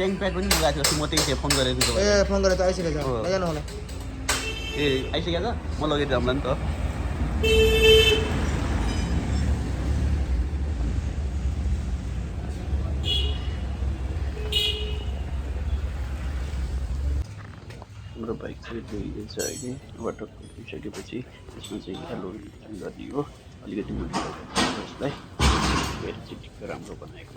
tank pad पनि मगाएको थियो म त्यही फोन गरेको थिएँ ए फोन गरेर त आइसकेछ लैजानु होला ए आइसकेछ म लगेर जाउँला नि त हाम्रो बाइक चाहिँ धोइन्छ अहिले वाटर धोइसकेपछि यसमा चाहिँ एलो रिटर्न गर्ने हो अलिकति मोडिफाई गर्छु यसलाई फेरि चाहिँ ठिक्क राम्रो बनाएको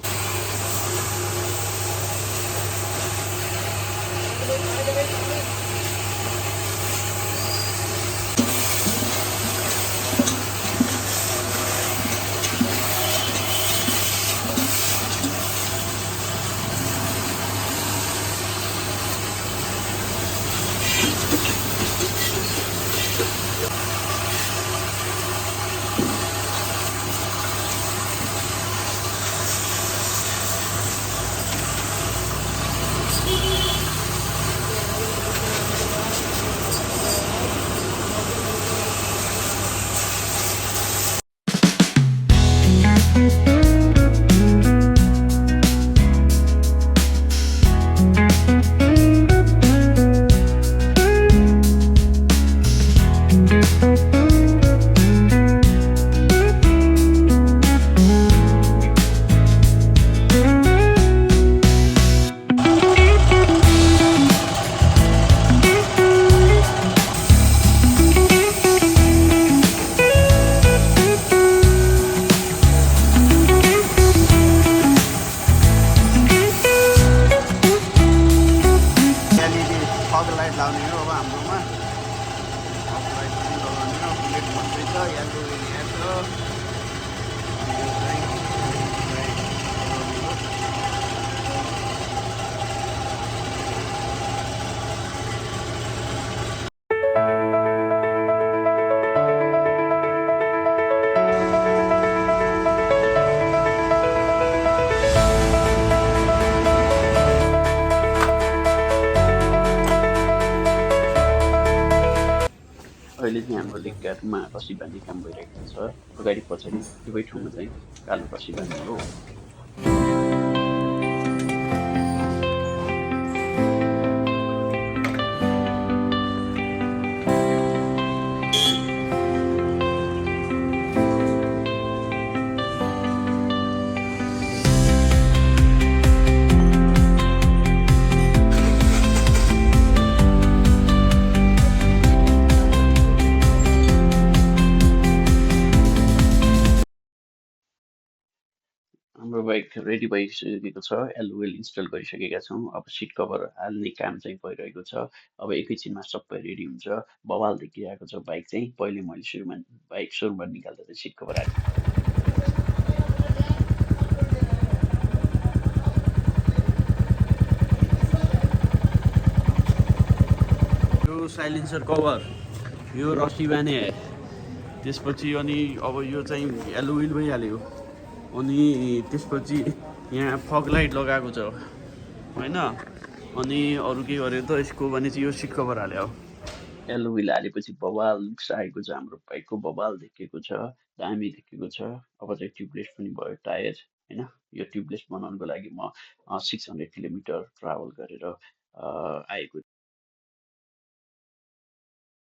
फग लाइट लाउने हो अब हाम्रोमा फग लाइट पनि लगाउने हो बुलेट भन्दै छ यल्लो एरिया छ यो चाहिँ अहिले चाहिँ हाम्रो लेकमा रसी बाँध्ने काम भइरहेको छ अगाडि पछाडि दुवै ठाउँमा चाहिँ कालो रसी बाँध्ने हो हाम्रो बाइक रेडी भइसकेको छ एलओएल इन्स्टल गरिसकेका छौँ अब सिट कभर हाल्ने काम चाहिँ भइरहेको छ अब एकैछिनमा सबै रेडी हुन्छ बवाल देखिरहेको छ बाइक चाहिँ पहिले मैले सुरुमा बाइक सुरुमा निकाल्दा चाहिँ सिट कभर हाल्नु यो साइलेन्सर कभर यो रस्सी बाने त्यसपछि अनि अब यो चाहिँ एलओएल भइहाल्यो अनि त्यसपछि यहाँ फग लाइट लगाएको छ हैन अनि अरु के गर्यो त यसको भने चाहिँ यो सिट कभर हाल्यो एलओएल हालेपछि बवाल लुक्स आएको छ हाम्रो बाइकको बवाल देखेको छ दामी देखेको छ अब चाहिँ ट्युबलेस पनि भयो टायर हैन यो ट्युबलेस बनाउनको लागि म 600 किलोमिटर ट्राभल गरेर आएको